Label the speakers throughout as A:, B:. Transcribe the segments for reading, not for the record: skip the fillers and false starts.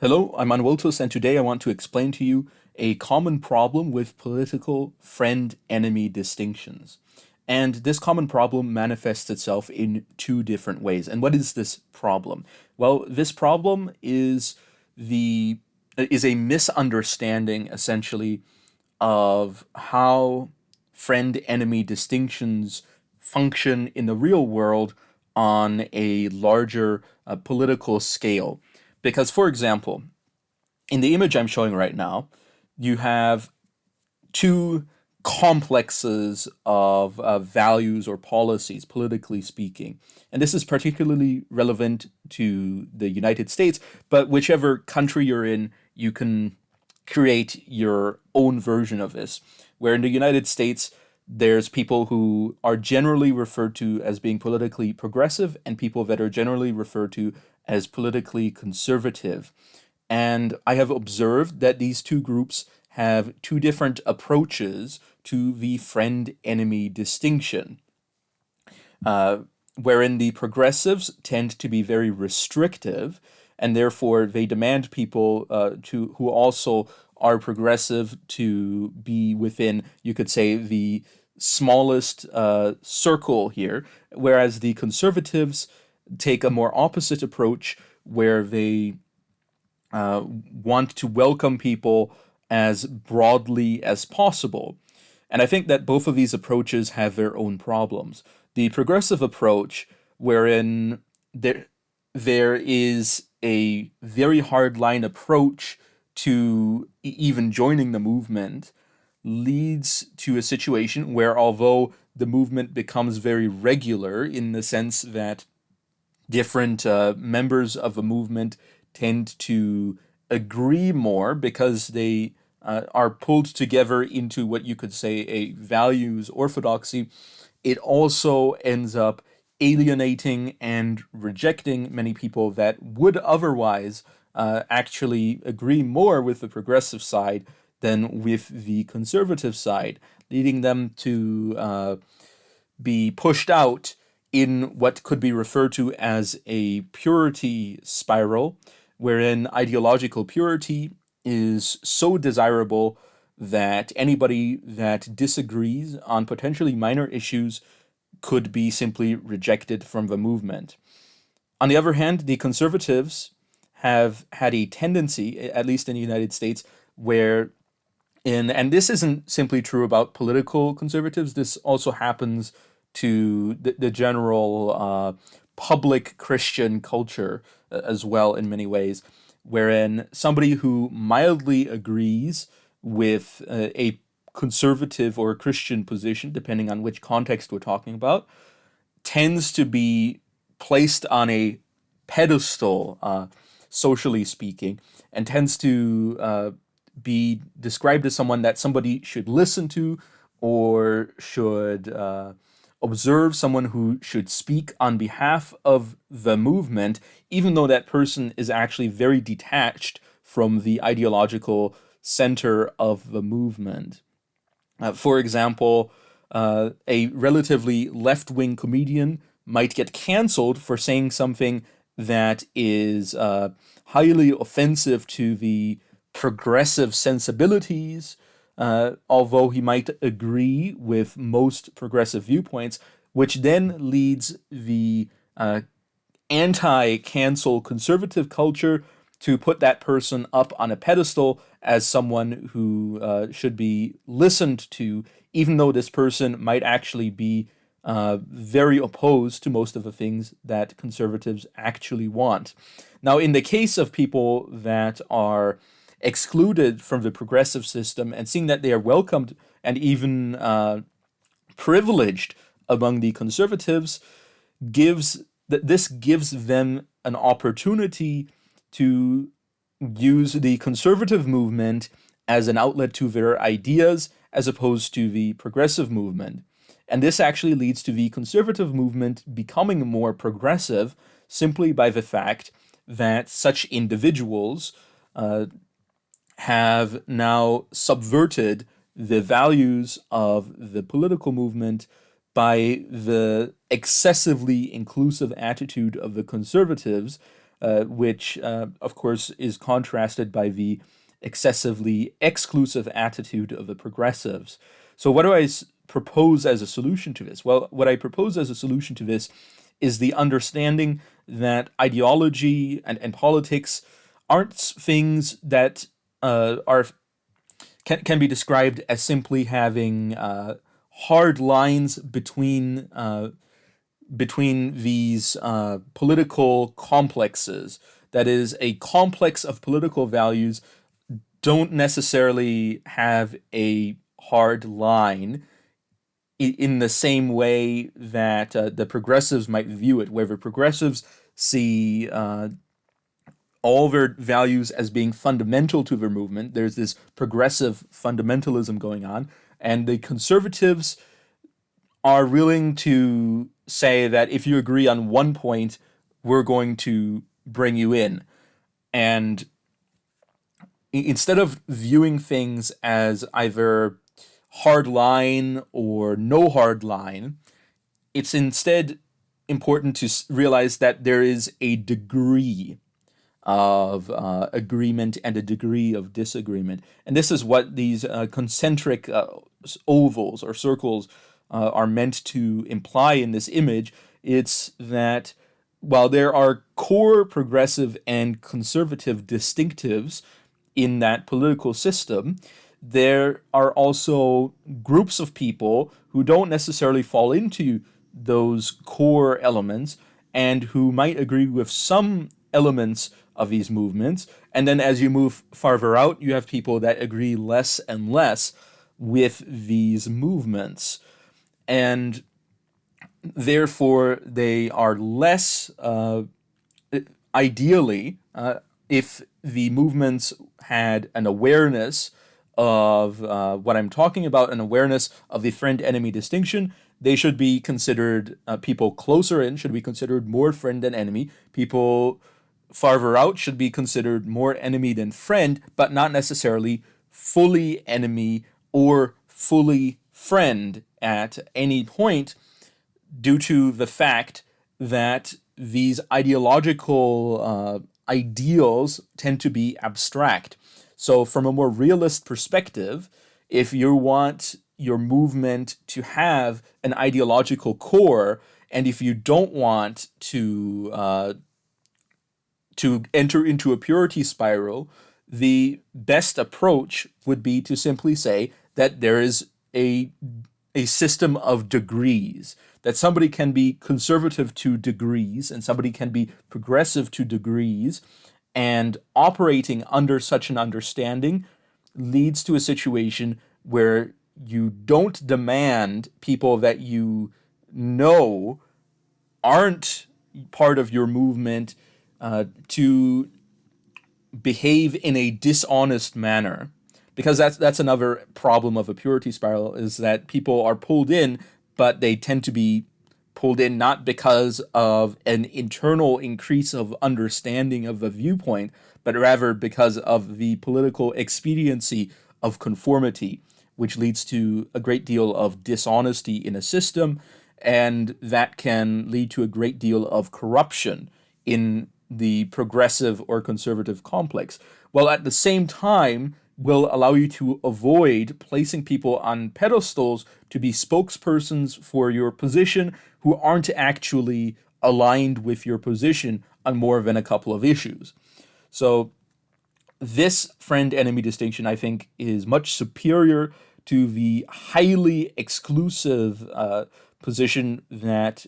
A: Hello, I'm Anwiltus, and today I want to explain to you a common problem with political friend-enemy distinctions. And this common problem manifests itself in two different ways. And what is this problem? Well, this problem is a misunderstanding, essentially, of how friend-enemy distinctions function in the real world on a larger political scale. Because, for example, in the image I'm showing right now, you have two complexes of values or policies, politically speaking. And this is particularly relevant to the United States, but whichever country you're in, you can create your own version of this. Where in the United States, there's people who are generally referred to as being politically progressive and people that are generally referred to as politically conservative. And I have observed that these two groups have two different approaches to the friend enemy distinction, uh, wherein the progressives tend to be very restrictive, and therefore they demand people to who also are progressive to be within, you could say, the smallest circle here, whereas the conservatives take a more opposite approach where they want to welcome people as broadly as possible. And I think that both of these approaches have their own problems. The progressive approach, wherein there is a very hard line approach to even joining the movement, leads to a situation where, although the movement becomes very regular in the sense that different members of a movement tend to agree more because they are pulled together into what you could say a values orthodoxy, it also ends up alienating and rejecting many people that would otherwise actually agree more with the progressive side than with the conservative side, leading them to be pushed out in what could be referred to as a purity spiral, wherein ideological purity is so desirable that anybody that disagrees on potentially minor issues could be simply rejected from the movement. On the other hand, the conservatives have had a tendency, at least in the United States, where and this isn't simply true about political conservatives. This also happens to the general public Christian culture as well in many ways, wherein somebody who mildly agrees with a conservative or a Christian position, depending on which context we're talking about, tends to be placed on a pedestal, socially speaking, and tends to be described as someone that somebody should listen to or should observe, someone who should speak on behalf of the movement, even though that person is actually very detached from the ideological center of the movement. For example, a relatively left wing comedian might get canceled for saying something that is highly offensive to the progressive sensibilities, although he might agree with most progressive viewpoints, which then leads the anti cancel conservative culture to put that person up on a pedestal as someone who should be listened to, even though this person might actually be very opposed to most of the things that conservatives actually want. Now, in the case of people that are excluded from the progressive system and seeing that they are welcomed and even privileged among the conservatives, this gives them an opportunity to use the conservative movement as an outlet to their ideas as opposed to the progressive movement. And this actually leads to the conservative movement becoming more progressive simply by the fact that such individuals have now subverted the values of the political movement by the excessively inclusive attitude of the conservatives, which, of course, is contrasted by the excessively exclusive attitude of the progressives. So, what do I propose as a solution to this? Well, what I propose as a solution to this is the understanding that ideology and politics aren't things that are can be described as simply having hard lines between these political complexes. That is, a complex of political values don't necessarily have a hard line in the same way that the progressives might view it, where the progressives see all their values as being fundamental to their movement. There's this progressive fundamentalism going on, and the conservatives are willing to say that if you agree on one point, we're going to bring you in. And instead of viewing things as either hard line or no hard line, it's instead important to realize that there is a degree of agreement and a degree of disagreement. And this is what these concentric ovals or circles are meant to imply in this image. It's that while there are core progressive and conservative distinctives in that political system, there are also groups of people who don't necessarily fall into those core elements and who might agree with some elements of these movements. And then as you move farther out, you have people that agree less and less with these movements. And therefore, they are less, ideally, if the movements had an awareness of what I'm talking about, an awareness of the friend-enemy distinction, they should be considered, people closer in should be considered more friend than enemy. People farther out should be considered more enemy than friend, but not necessarily fully enemy or fully friend at any point, due to the fact that these ideological ideals tend to be abstract. So, from a more realist perspective, if you want your movement to have an ideological core, and if you don't want to enter into a purity spiral, the best approach would be to simply say that there is a system of degrees, that somebody can be conservative to degrees and somebody can be progressive to degrees, and operating under such an understanding leads to a situation where you don't demand people that you know aren't part of your movement to behave in a dishonest manner, because that's another problem of a purity spiral, is that people are pulled in, but they tend to be pulled in not because of an internal increase of understanding of the viewpoint, but rather because of the political expediency of conformity, which leads to a great deal of dishonesty in a system, and that can lead to a great deal of corruption in the progressive or conservative complex, while at the same time will allow you to avoid placing people on pedestals to be spokespersons for your position who aren't actually aligned with your position on more than a couple of issues. So this friend-enemy distinction, I think, is much superior to the highly exclusive position that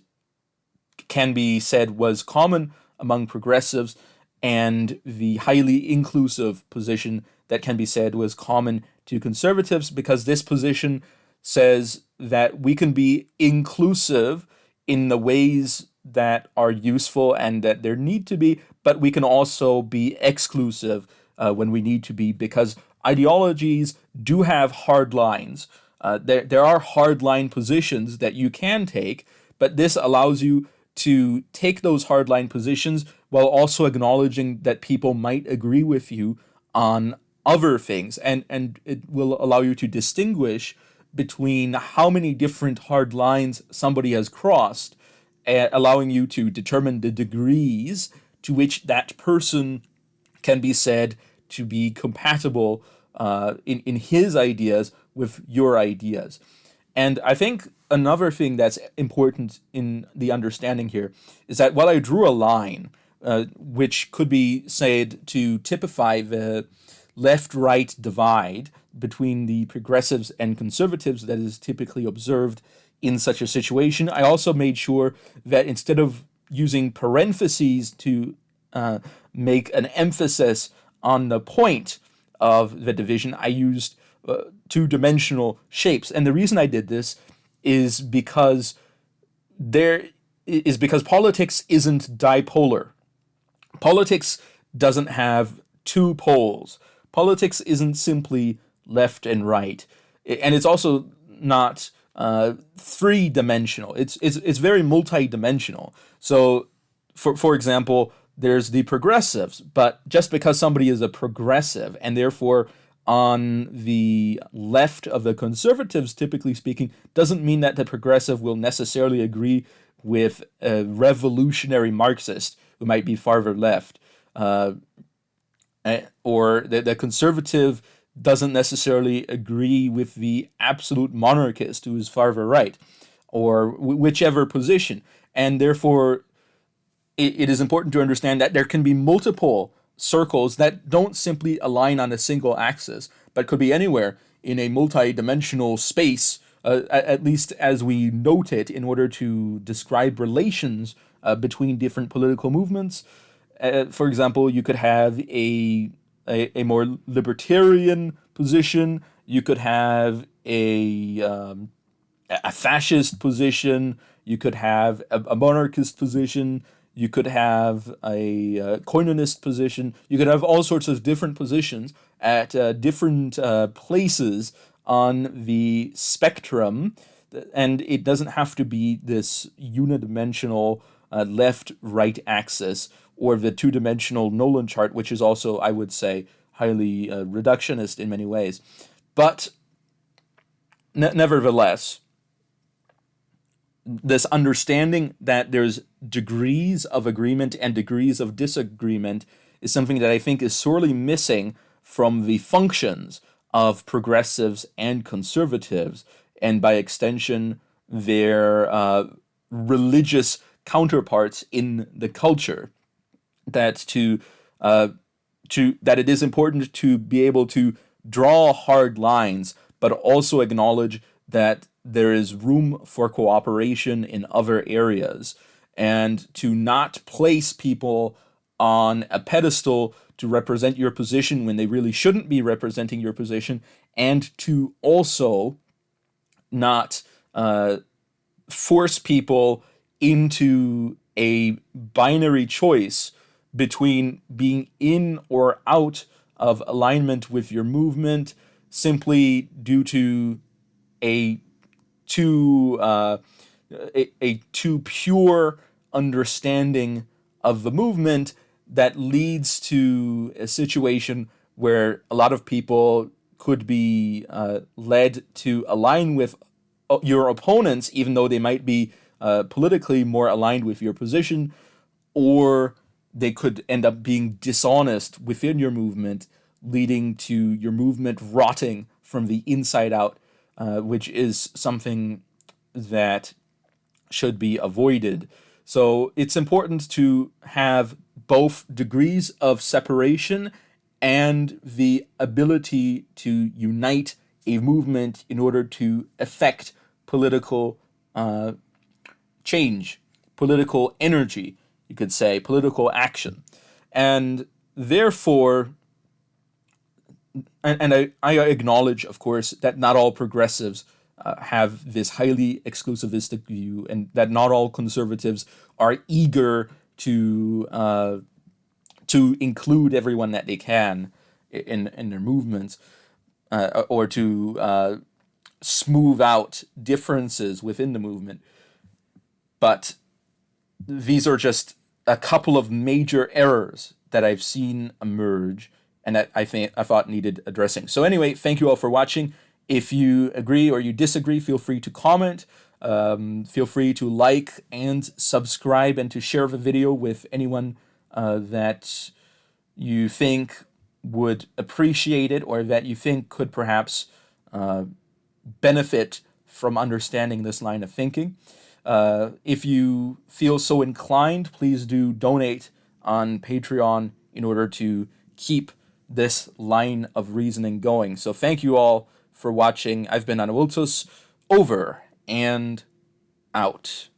A: can be said was common among progressives, and the highly inclusive position that can be said was common to conservatives, because this position says that we can be inclusive in the ways that are useful and that there need to be, but we can also be exclusive when we need to be, because ideologies do have hard lines. There are hard line positions that you can take, but this allows you to take those hardline positions while also acknowledging that people might agree with you on other things. And it will allow you to distinguish between how many different hard lines somebody has crossed, allowing you to determine the degrees to which that person can be said to be compatible in his ideas with your ideas. And I think another thing that's important in the understanding here is that while I drew a line, which could be said to typify the left right divide between the progressives and conservatives that is typically observed in such a situation, I also made sure that instead of using parentheses to make an emphasis on the point of the division, I used two-dimensional shapes. And the reason I did this is because politics isn't dipolar. Politics doesn't have two poles. Politics isn't simply left and right, and it's also not three-dimensional. It's very multi-dimensional. So, for example, there's the progressives, but just because somebody is a progressive and therefore on the left of the conservatives, typically speaking, doesn't mean that the progressive will necessarily agree with a revolutionary Marxist who might be farther left. Or the conservative doesn't necessarily agree with the absolute monarchist who is farther right, or whichever position. And therefore, it is important to understand that there can be multiple circles that don't simply align on a single axis, but could be anywhere in a multi-dimensional space, at least as we note it in order to describe relations between different political movements. For example, you could have a more libertarian position. You could have a fascist position. You could have a monarchist position. You could have a communist position. You could have all sorts of different positions at different places on the spectrum, and it doesn't have to be this unidimensional left-right axis or the two-dimensional Nolan chart, which is also, I would say, highly reductionist in many ways. But nevertheless, this understanding that there's degrees of agreement and degrees of disagreement is something that I think is sorely missing from the functions of progressives and conservatives, and by extension, their religious counterparts in the culture. That that it is important to be able to draw hard lines, but also acknowledge that there is room for cooperation in other areas, and to not place people on a pedestal to represent your position when they really shouldn't be representing your position, and to also not force people into a binary choice between being in or out of alignment with your movement simply due to a too a too pure understanding of the movement that leads to a situation where a lot of people could be led to align with your opponents, even though they might be politically more aligned with your position, or they could end up being dishonest within your movement, leading to your movement rotting from the inside out, which is something that should be avoided. So it's important to have both degrees of separation and the ability to unite a movement in order to effect political change, political energy, you could say, political action. And therefore, I acknowledge, of course, that not all progressives have this highly exclusivistic view, and that not all conservatives are eager to include everyone that they can in their movements, or to smooth out differences within the movement. But these are just a couple of major errors that I've seen emerge, and that I thought needed addressing. So anyway, thank you all for watching. If you agree or you disagree, feel free to comment. Feel free to like and subscribe, and to share the video with anyone that you think would appreciate it, or that you think could perhaps benefit from understanding this line of thinking. If you feel so inclined, please do donate on Patreon in order to keep this line of reasoning going. So thank you all for watching. I've been Anawiltus, over and out.